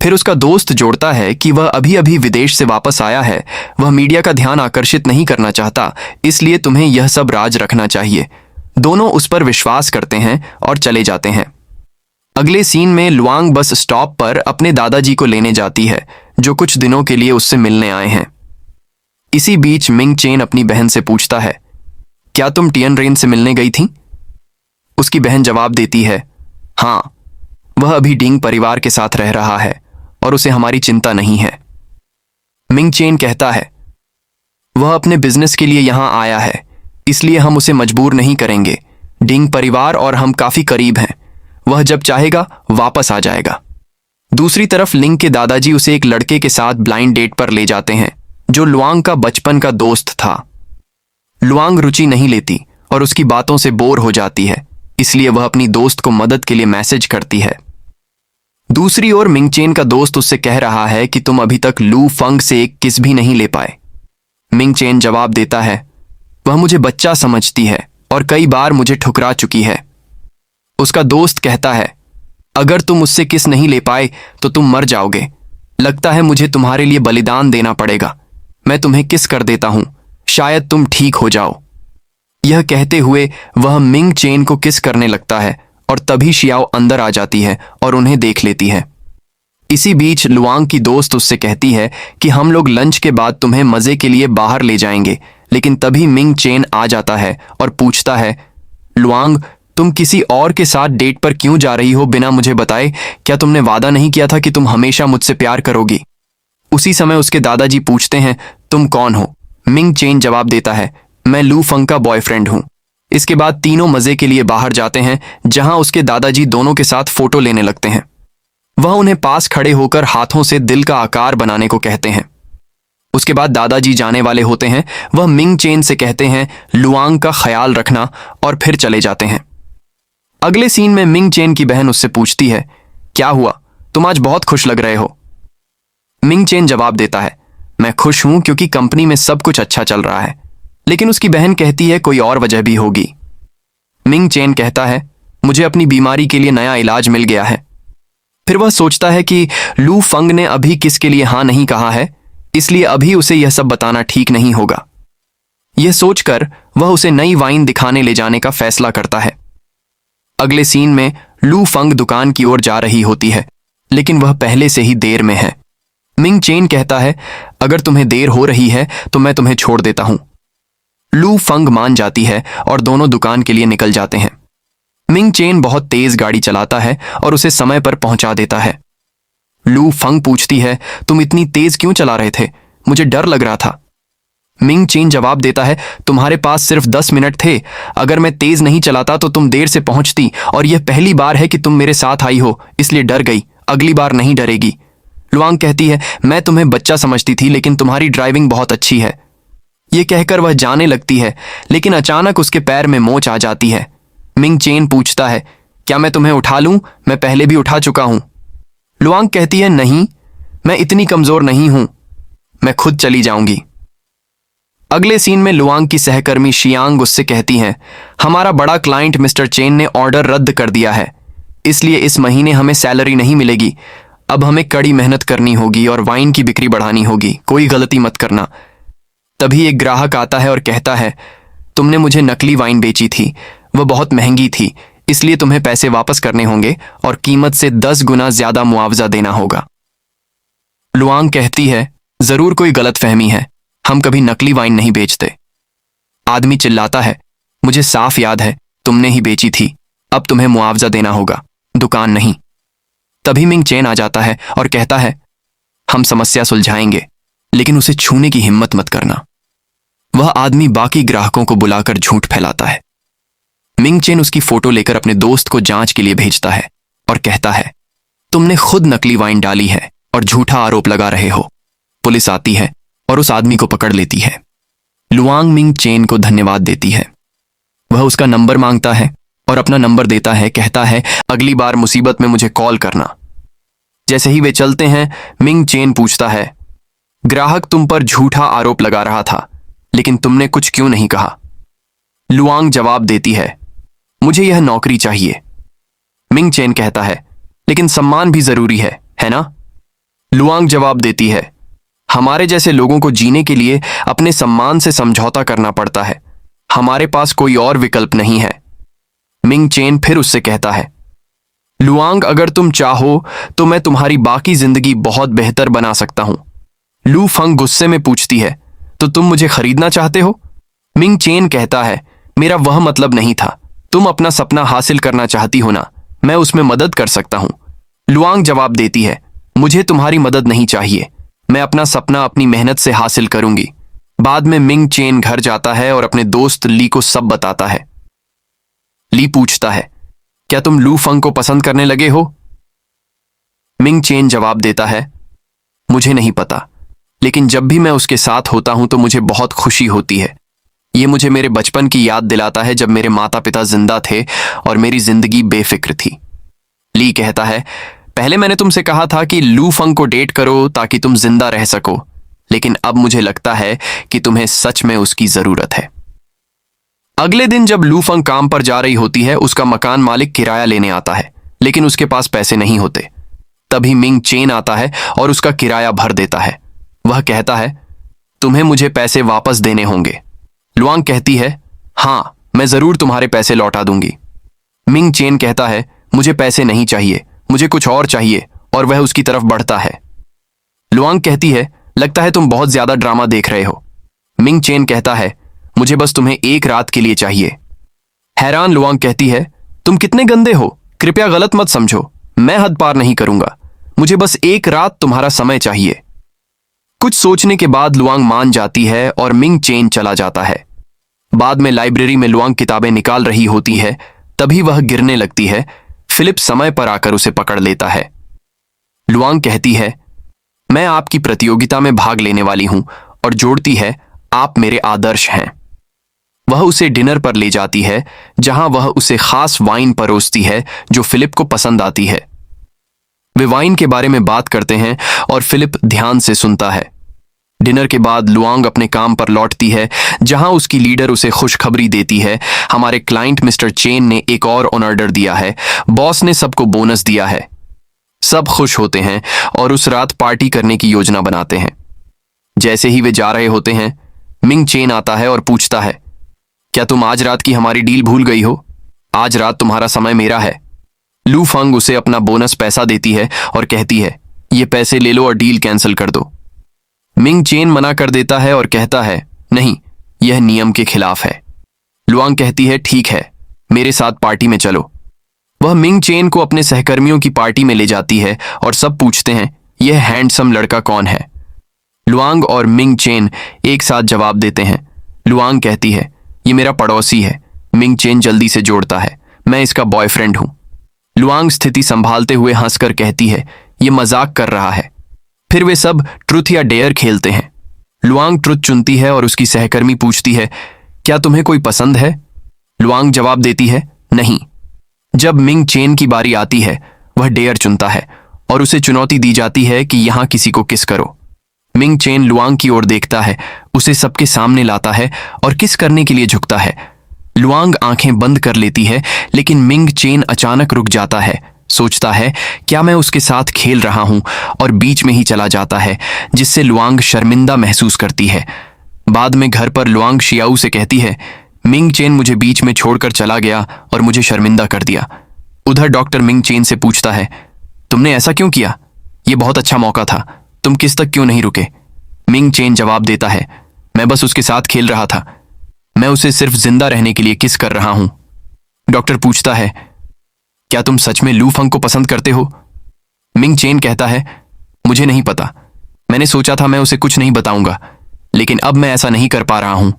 फिर उसका दोस्त जोड़ता है कि वह अभी अभी विदेश से वापस आया है, वह मीडिया का ध्यान आकर्षित नहीं करना चाहता, इसलिए तुम्हें यह सब राज रखना चाहिए। दोनों उस पर विश्वास करते हैं और चले जाते हैं। अगले सीन में लुआंग बस स्टॉप पर अपने दादाजी को लेने जाती है, जो कुछ दिनों के लिए उससे मिलने आए हैं। इसी बीच मिंग चेन अपनी बहन से पूछता है, क्या तुम टियन रेन से मिलने गई थी? उसकी बहन जवाब देती है, हाँ, वह अभी डिंग परिवार के साथ रह रहा है और उसे हमारी चिंता नहीं है। मिंग चेन कहता है, वह अपने बिजनेस के लिए यहां आया है, इसलिए हम उसे मजबूर नहीं करेंगे। डिंग परिवार और हम काफी करीब हैं, वह जब चाहेगा वापस आ जाएगा। दूसरी तरफ लिंग के दादाजी उसे एक लड़के के साथ ब्लाइंड डेट पर ले जाते हैं, जो लुआंग का बचपन का दोस्त था। लुआंग रुचि नहीं लेती और उसकी बातों से बोर हो जाती है, इसलिए वह अपनी दोस्त को मदद के लिए मैसेज करती है। दूसरी ओर मिंग चेन का दोस्त उससे कह रहा है कि तुम अभी तक लू फंग से एक किस भी नहीं ले पाए। मिंग चेन जवाब देता है, वह मुझे बच्चा समझती है और कई बार मुझे ठुकरा चुकी है। उसका दोस्त कहता है, अगर तुम उससे किस नहीं ले पाए तो तुम मर जाओगे। लगता है मुझे तुम्हारे लिए बलिदान देना पड़ेगा। मैं तुम्हें किस कर देता हूं, शायद तुम ठीक हो जाओ। यह कहते हुए वह मिंग चेन को किस करने लगता है और तभी शियाओ अंदर आ जाती है और उन्हें देख लेती है। इसी बीच लुआंग की दोस्त उससे कहती है कि हम लोग लंच के बाद तुम्हें मजे के लिए बाहर ले जाएंगे, लेकिन तभी मिंग चेन आ जाता है और पूछता है, लुआंग, तुम किसी और के साथ डेट पर क्यों जा रही हो बिना मुझे बताए? क्या तुमने वादा नहीं किया था कि तुम हमेशा मुझसे प्यार करोगी? उसी समय उसके दादाजी पूछते हैं, तुम कौन हो? मिंग चेन जवाब देता है, मैं लू फंग का बॉयफ्रेंड हूं। इसके बाद तीनों मजे के लिए बाहर जाते हैं, जहां उसके दादाजी दोनों के साथ फोटो लेने लगते हैं। वह उन्हें पास खड़े होकर हाथों से दिल का आकार बनाने को कहते हैं। उसके बाद दादाजी जाने वाले होते हैं। वह मिंग चेन से कहते हैं, लुआंग का ख्याल रखना, और फिर चले जाते हैं। अगले सीन में मिंग चेन की बहन उससे पूछती है, क्या हुआ, तुम आज बहुत खुश लग रहे हो? मिंग चेन जवाब देता है, मैं खुश हूं क्योंकि कंपनी में सब कुछ अच्छा चल रहा है। लेकिन उसकी बहन कहती है, कोई और वजह भी होगी। मिंग चेन कहता है, मुझे अपनी बीमारी के लिए नया इलाज मिल गया है। फिर वह सोचता है कि लू फंग ने अभी किसके लिए हाँ नहीं कहा है, इसलिए अभी उसे यह सब बताना ठीक नहीं होगा। यह सोचकर वह उसे नई वाइन दिखाने ले जाने का फैसला करता है। अगले सीन में लू फंग दुकान की ओर जा रही होती है, लेकिन वह पहले से ही देर में है। मिंग चेन कहता है, अगर तुम्हें देर हो रही है तो मैं तुम्हें छोड़ देता हूं। लू फंग मान जाती है और दोनों दुकान के लिए निकल जाते हैं। मिंग चेन बहुत तेज गाड़ी चलाता है और उसे समय पर पहुंचा देता है। लू फंग पूछती है, तुम इतनी तेज क्यों चला रहे थे? मुझे डर लग रहा था। मिंग चेन जवाब देता है, तुम्हारे पास सिर्फ 10 मिनट थे। अगर मैं तेज नहीं चलाता तो तुम देर से पहुंचती, और यह पहली बार है कि तुम मेरे साथ आई हो, इसलिए डर गई। अगली बार नहीं डरेगी। लुआंग कहती है, मैं तुम्हें बच्चा समझती थी, लेकिन तुम्हारी ड्राइविंग बहुत अच्छी है। यह कहकर वह जाने लगती है, लेकिन अचानक उसके पैर में मोच आ जाती है। मिंग चेन पूछता है, क्या मैं तुम्हें उठा लूं? मैं पहले भी उठा चुका हूं। लुआंग कहती है, नहीं, मैं इतनी कमजोर नहीं हूं, मैं खुद चली जाऊंगी। अगले सीन में लुआंग की सहकर्मी शियांग उससे कहती हैं, हमारा बड़ा क्लाइंट मिस्टर चेन ने ऑर्डर रद्द कर दिया है, इसलिए इस महीने हमें सैलरी नहीं मिलेगी। अब हमें कड़ी मेहनत करनी होगी और वाइन की बिक्री बढ़ानी होगी। कोई गलती मत करना। तभी एक ग्राहक आता है और कहता है, तुमने मुझे नकली वाइन बेची थी, वह बहुत महंगी थी, इसलिए तुम्हें पैसे वापस करने होंगे और कीमत से 10 गुना ज्यादा मुआवजा देना होगा। लुआंग कहती है, जरूर कोई गलतफहमी है, हम कभी नकली वाइन नहीं बेचते। आदमी चिल्लाता है, मुझे साफ याद है, तुमने ही बेची थी, अब तुम्हें मुआवजा देना होगा, दुकान नहीं। तभी मिंग चेन आ जाता है और कहता है, हम समस्या सुलझाएंगे, लेकिन उसे छूने की हिम्मत मत करना। वह आदमी बाकी ग्राहकों को बुलाकर झूठ फैलाता है। मिंग चेन उसकी फोटो लेकर अपने दोस्त को जांच के लिए भेजता है और कहता है, तुमने खुद नकली वाइन डाली है और झूठा आरोप लगा रहे हो। पुलिस आती है और उस आदमी को पकड़ लेती है। लुआंग मिंग चेन को धन्यवाद देती है। वह उसका नंबर मांगता है और अपना नंबर देता है, कहता है, अगली बार मुसीबत में मुझे कॉल करना। जैसे ही वे चलते हैं, मिंग चेन पूछता है, ग्राहक तुम पर झूठा आरोप लगा रहा था, लेकिन तुमने कुछ क्यों नहीं कहा? लुआंग जवाब देती है, मुझे यह नौकरी चाहिए। मिंग चेन कहता है, लेकिन सम्मान भी जरूरी है ना? लुआंग जवाब देती है, हमारे जैसे लोगों को जीने के लिए अपने सम्मान से समझौता करना पड़ता है। हमारे पास कोई और विकल्प नहीं है। मिंग चेन फिर उससे कहता है, लुआंग, अगर तुम चाहो तो मैं तुम्हारी बाकी जिंदगी बहुत बेहतर बना सकता हूं। लू फंग गुस्से में पूछती है, तो तुम मुझे खरीदना चाहते हो? मिंग चेन कहता है, मेरा वह मतलब नहीं था। तुम अपना सपना हासिल करना चाहती हो ना, मैं उसमें मदद कर सकता हूं। लुआंग जवाब देती है, मुझे तुम्हारी मदद नहीं चाहिए। मैं अपना सपना अपनी मेहनत से हासिल करूंगी। बाद में मिंग चेन घर जाता है और अपने दोस्त ली को सब बताता है। ली पूछता है, क्या तुम लू फंग को पसंद करने लगे हो? मिंग चेन जवाब देता है, मुझे नहीं पता, लेकिन जब भी मैं उसके साथ होता हूं तो मुझे बहुत खुशी होती है। ये मुझे मेरे बचपन की याद दिलाता है जब मेरे माता पिता जिंदा थे और मेरी जिंदगी बेफिक्र थी। ली कहता है, पहले मैंने तुमसे कहा था कि लू फंग को डेट करो ताकि तुम जिंदा रह सको, लेकिन अब मुझे लगता है कि तुम्हें सच में उसकी जरूरत है। अगले दिन जब लू फंग काम पर जा रही होती है, उसका मकान मालिक किराया लेने आता है, लेकिन उसके पास पैसे नहीं होते। तभी मिंग चेन आता है और उसका किराया भर देता है। वह कहता है, तुम्हें मुझे पैसे वापस देने होंगे। लुआंग कहती है, हाँ, मैं जरूर तुम्हारे पैसे लौटा दूंगी। मिंग चेन कहता है, मुझे पैसे नहीं चाहिए, मुझे कुछ और चाहिए, और वह उसकी तरफ बढ़ता है। लुआंग कहती है, लगता है तुम बहुत ज्यादा ड्रामा देख रहे हो। मिंग चेन कहता है, मुझे बस तुम्हें एक रात के लिए चाहिए। हैरान लुआंग कहती है, तुम कितने गंदे हो, कृपया गलत मत समझो, मैं हद पार नहीं करूंगा, मुझे बस एक रात तुम्हारा समय चाहिए। कुछ सोचने के बाद लुआंग मान जाती है और मिंग चेन चला जाता है। बाद में लाइब्रेरी में लुआंग किताबें निकाल रही होती है, तभी वह गिरने लगती है। फिलिप समय पर आकर उसे पकड़ लेता है। लुआंग कहती है, मैं आपकी प्रतियोगिता में भाग लेने वाली हूं, और जोड़ती है, आप मेरे आदर्श हैं। वह उसे डिनर पर ले जाती है, जहां वह उसे खास वाइन परोसती है जो फिलिप को पसंद आती है। वे वाइन के बारे में बात करते हैं और फिलिप ध्यान से सुनता है। डिनर के बाद लुआंग अपने काम पर लौटती है, जहां उसकी लीडर उसे खुशखबरी देती है, हमारे क्लाइंट मिस्टर चेन ने एक और ऑर्डर दिया है, बॉस ने सबको बोनस दिया है। सब खुश होते हैं और उस रात पार्टी करने की योजना बनाते हैं। जैसे ही वे जा रहे होते हैं, मिंग चेन आता है और पूछता है, क्या तुम आज रात की हमारी डील भूल गई हो? आज रात तुम्हारा समय मेरा है। लू फंग उसे अपना बोनस पैसा देती है और कहती है, ये पैसे ले लो और डील कैंसिल कर दो। मिंग चेन मना कर देता है और कहता है, नहीं, यह नियम के खिलाफ है। लुआंग कहती है, ठीक है, मेरे साथ पार्टी में चलो। वह मिंग चेन को अपने सहकर्मियों की पार्टी में ले जाती है और सब पूछते हैं, यह हैंडसम लड़का कौन है? लुआंग और मिंग चेन एक साथ जवाब देते हैं। लुआंग कहती है, ये मेरा पड़ोसी है। मिंग चेन जल्दी से जोड़ता है, मैं इसका बॉयफ्रेंड हूं। लुआंग स्थिति संभालते हुए हंसकर कहती है, ये मजाक कर रहा है। फिर वे सब ट्रुथ या डेयर खेलते हैं। लुआंग ट्रुथ चुनती है और उसकी सहकर्मी पूछती है, क्या तुम्हें कोई पसंद है? लुआंग जवाब देती है, नहीं। जब मिंग चेन की बारी आती है, वह डेयर चुनता है और उसे चुनौती दी जाती है कि यहां किसी को किस करो। मिंग चेन लुआंग की ओर देखता है, उसे सबके सामने लाता है और किस करने के लिए झुकता है। लुआंग आंखें बंद कर लेती है, लेकिन मिंग चेन अचानक रुक जाता है, सोचता है, क्या मैं उसके साथ खेल रहा हूं, और बीच में ही चला जाता है, जिससे लुआंग शर्मिंदा महसूस करती है। बाद में घर पर लुआंग शियाऊ से कहती है, मिंग चेन मुझे बीच में छोड़कर चला गया और मुझे शर्मिंदा कर दिया। उधर डॉक्टर मिंग चेन से पूछता है, तुमने ऐसा क्यों किया? यह बहुत अच्छा मौका था, तुम किस तक क्यों नहीं रुके? मिंग चेन जवाब देता है, मैं बस उसके साथ खेल रहा था, मैं उसे सिर्फ जिंदा रहने के लिए किस कर रहा हूं। डॉक्टर पूछता है, क्या तुम सच में लू फंग को पसंद करते हो? मिंग चेन कहता है, मुझे नहीं पता, मैंने सोचा था मैं उसे कुछ नहीं बताऊंगा, लेकिन अब मैं ऐसा नहीं कर पा रहा हूं।